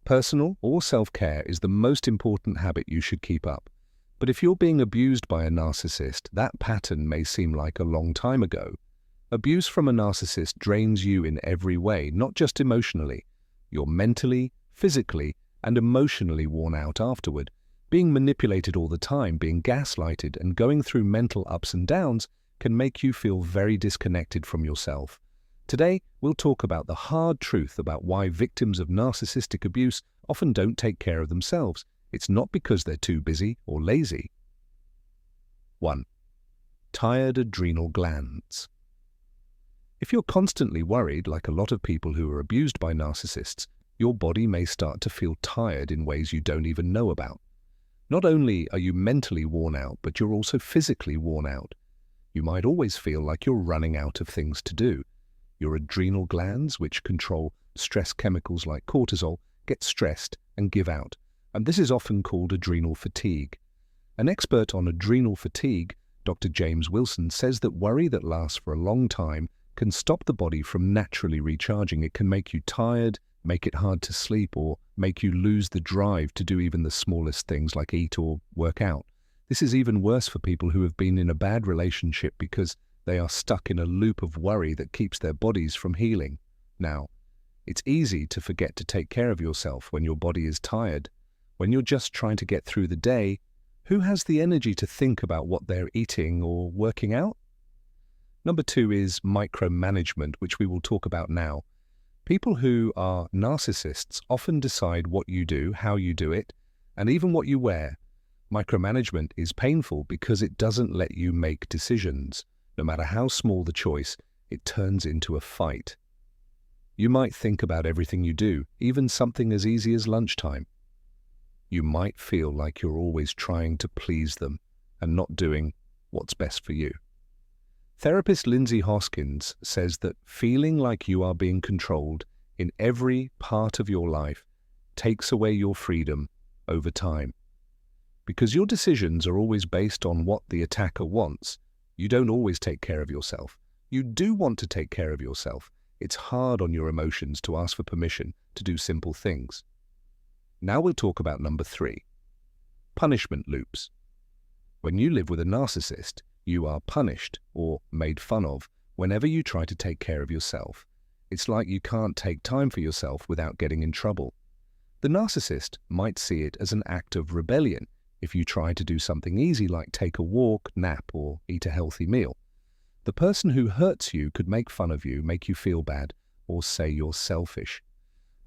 Personal or self-care is the most important habit you should keep up. But if you're being abused by a narcissist, that pattern may seem like a long time ago. Abuse from a narcissist drains you in every way, not just emotionally. You're mentally, physically, and emotionally worn out afterward. Being manipulated all the time, being gaslighted, and going through mental ups and downs can make you feel very disconnected from yourself. Today, we'll talk about the hard truth about why victims of narcissistic abuse often don't take care of themselves. It's not because they're too busy or lazy. 1. Tired adrenal glands. If you're constantly worried, like a lot of people who are abused by narcissists, your body may start to feel tired in ways you don't even know about. Not only are you mentally worn out, but you're also physically worn out. You might always feel like you're running out of things to do. Your adrenal glands, which control stress chemicals like cortisol, get stressed and give out, and this is often called adrenal fatigue. An expert on adrenal fatigue, Dr. James Wilson, says that worry that lasts for a long time can stop the body from naturally recharging. It can make you tired, make it hard to sleep, or make you lose the drive to do even the smallest things like eat or work out. This is even worse for people who have been in a bad relationship because they are stuck in a loop of worry that keeps their bodies from healing. Now, it's easy to forget to take care of yourself when your body is tired. When you're just trying to get through the day, who has the energy to think about what they're eating or working out? Number 2 is micromanagement, which we will talk about now. People who are narcissists often decide what you do, how you do it, and even what you wear. Micromanagement is painful because it doesn't let you make decisions. No matter how small the choice, it turns into a fight. You might think about everything you do, even something as easy as lunchtime. You might feel like you're always trying to please them and not doing what's best for you. Therapist Lindsay Hoskins says that feeling like you are being controlled in every part of your life takes away your freedom over time. Because your decisions are always based on what the attacker wants, you don't always take care of yourself. You do want to take care of yourself. It's hard on your emotions to ask for permission to do simple things. Now we'll talk about number 3. Punishment loops. When you live with a narcissist, you are punished or made fun of whenever you try to take care of yourself. It's like you can't take time for yourself without getting in trouble. The narcissist might see it as an act of rebellion if you try to do something easy like take a walk, nap, or eat a healthy meal. The person who hurts you could make fun of you, make you feel bad, or say you're selfish.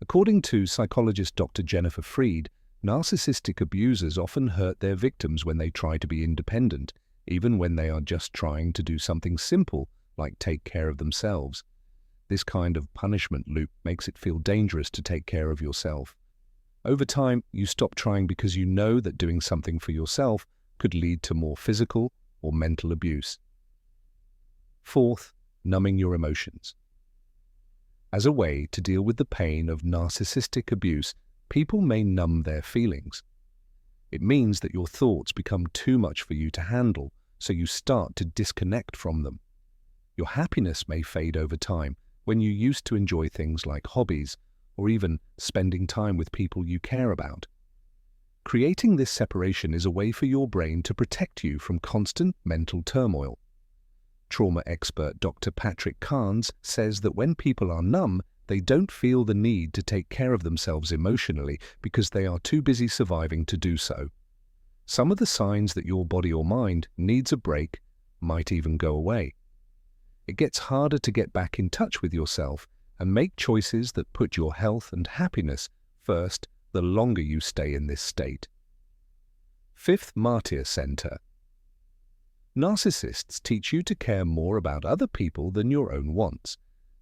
According to psychologist Dr. Jennifer Freed, narcissistic abusers often hurt their victims when they try to be independent, even when they are just trying to do something simple like take care of themselves. This kind of punishment loop makes it feel dangerous to take care of yourself. Over time, you stop trying because you know that doing something for yourself could lead to more physical or mental abuse. 4th, numbing your emotions. As a way to deal with the pain of narcissistic abuse, people may numb their feelings. It means that your thoughts become too much for you to handle, so you start to disconnect from them. Your happiness may fade over time when you used to enjoy things like hobbies or even spending time with people you care about. Creating this separation is a way for your brain to protect you from constant mental turmoil. Trauma expert Dr. Patrick Carnes says that when people are numb, they don't feel the need to take care of themselves emotionally because they are too busy surviving to do so. Some of the signs that your body or mind needs a break might even go away. It gets harder to get back in touch with yourself and make choices that put your health and happiness first the longer you stay in this state. 5th Martyr Center. Narcissists teach you to care more about other people than your own wants.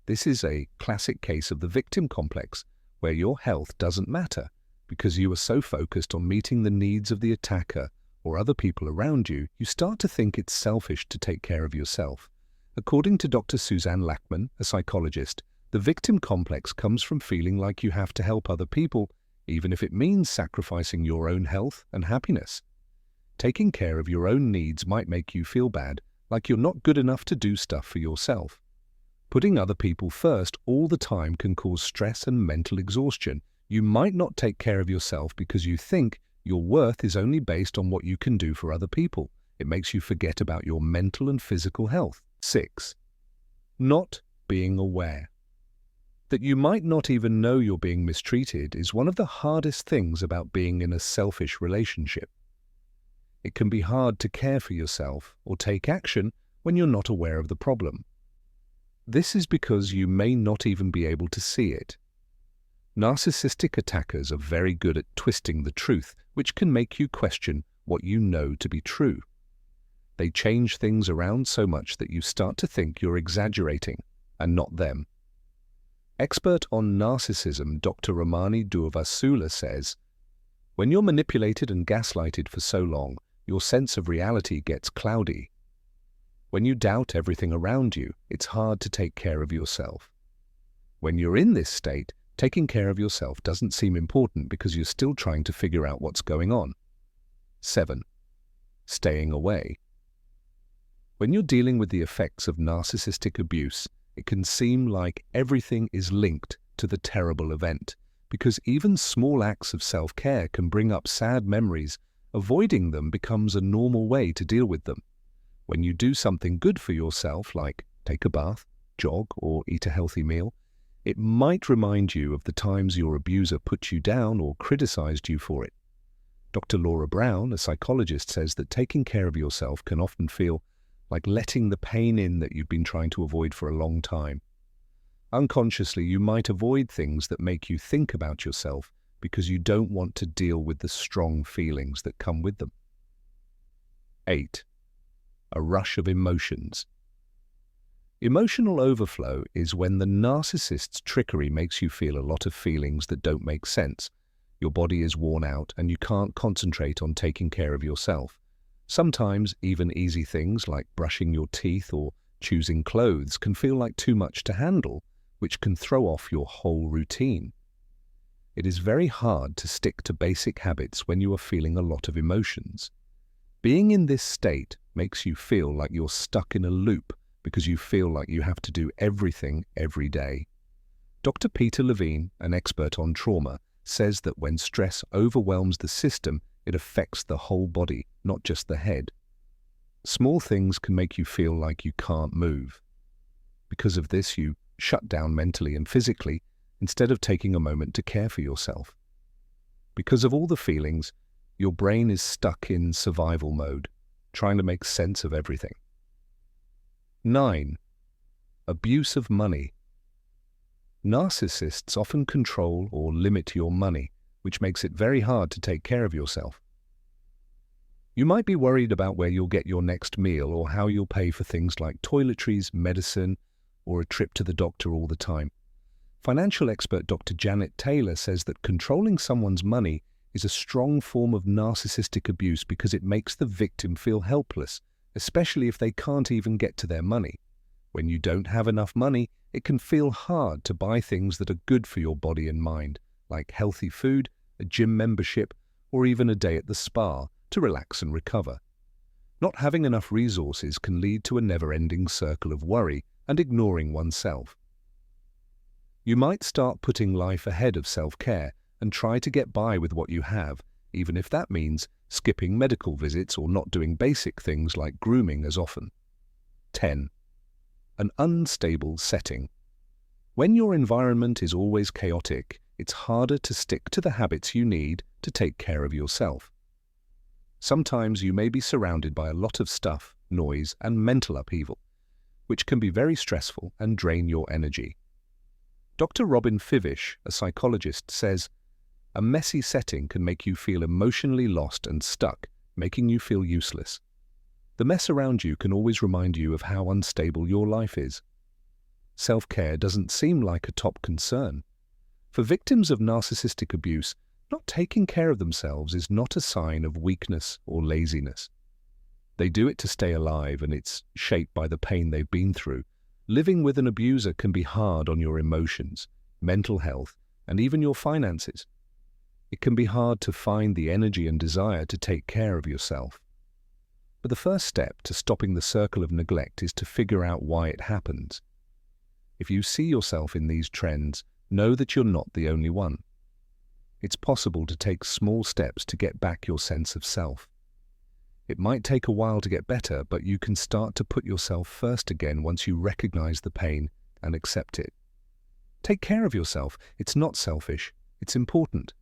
This is a classic case of the victim complex, where your health doesn't matter because you are so focused on meeting the needs of the attacker or other people around you, you start to think it's selfish to take care of yourself. According to Dr. Suzanne Lackman, a psychologist, the victim complex comes from feeling like you have to help other people, even if it means sacrificing your own health and happiness. Taking care of your own needs might make you feel bad, like you're not good enough to do stuff for yourself. Putting other people first all the time can cause stress and mental exhaustion. You might not take care of yourself because you think your worth is only based on what you can do for other people. It makes you forget about your mental and physical health. 6. Not being aware. That you might not even know you're being mistreated is one of the hardest things about being in a selfish relationship. It can be hard to care for yourself or take action when you're not aware of the problem. This is because you may not even be able to see it. Narcissistic attackers are very good at twisting the truth, which can make you question what you know to be true. They change things around so much that you start to think you're exaggerating and not them. Expert on narcissism Dr. Ramani Durvasula says, "When you're manipulated and gaslighted for so long, your sense of reality gets cloudy. When you doubt everything around you, it's hard to take care of yourself. When you're in this state, taking care of yourself doesn't seem important because you're still trying to figure out what's going on." 7. Staying away. When you're dealing with the effects of narcissistic abuse, it can seem like everything is linked to the terrible event, because even small acts of self-care can bring up sad memories. Avoiding them becomes a normal way to deal with them. When you do something good for yourself, like take a bath, jog, or eat a healthy meal, it might remind you of the times your abuser put you down or criticized you for it. Dr. Laura Brown, a psychologist, says that taking care of yourself can often feel like letting the pain in that you've been trying to avoid for a long time. Unconsciously, you might avoid things that make you think about yourself because you don't want to deal with the strong feelings that come with them. 8. A rush of emotions. Emotional overflow is when the narcissist's trickery makes you feel a lot of feelings that don't make sense. Your body is worn out and you can't concentrate on taking care of yourself. Sometimes even easy things like brushing your teeth or choosing clothes can feel like too much to handle, which can throw off your whole routine. It is very hard to stick to basic habits when you are feeling a lot of emotions. Being in this state makes you feel like you're stuck in a loop because you feel like you have to do everything every day. Dr. Peter Levine, an expert on trauma, says that when stress overwhelms the system, it affects the whole body, not just the head. Small things can make you feel like you can't move. Because of this, you shut down mentally and physically instead of taking a moment to care for yourself. Because of all the feelings, your brain is stuck in survival mode, trying to make sense of everything. 9. Abuse of money. Narcissists often control or limit your money, which makes it very hard to take care of yourself. You might be worried about where you'll get your next meal or how you'll pay for things like toiletries, medicine, or a trip to the doctor all the time. Financial expert Dr. Janet Taylor says that controlling someone's money is a strong form of narcissistic abuse because it makes the victim feel helpless, especially if they can't even get to their money. When you don't have enough money, it can feel hard to buy things that are good for your body and mind, like healthy food, a gym membership, or even a day at the spa to relax and recover. Not having enough resources can lead to a never-ending circle of worry and ignoring oneself. You might start putting life ahead of self-care and try to get by with what you have, even if that means skipping medical visits or not doing basic things like grooming as often. 10. An unstable setting. When your environment is always chaotic, it's harder to stick to the habits you need to take care of yourself. Sometimes you may be surrounded by a lot of stuff, noise, and mental upheaval, which can be very stressful and drain your energy. Dr. Robin Fivish, a psychologist, says, "A messy setting can make you feel emotionally lost and stuck, making you feel useless. The mess around you can always remind you of how unstable your life is. Self-care doesn't seem like a top concern. For victims of narcissistic abuse, not taking care of themselves is not a sign of weakness or laziness. They do it to stay alive, and it's shaped by the pain they've been through. Living with an abuser can be hard on your emotions, mental health, and even your finances. It can be hard to find the energy and desire to take care of yourself. But the first step to stopping the circle of neglect is to figure out why it happens. If you see yourself in these trends, know that you're not the only one. it's possible to take small steps to get back your sense of self. It might take a while to get better, but you can start to put yourself first again once you recognize the pain and accept it. Take care of yourself. It's not selfish. It's important.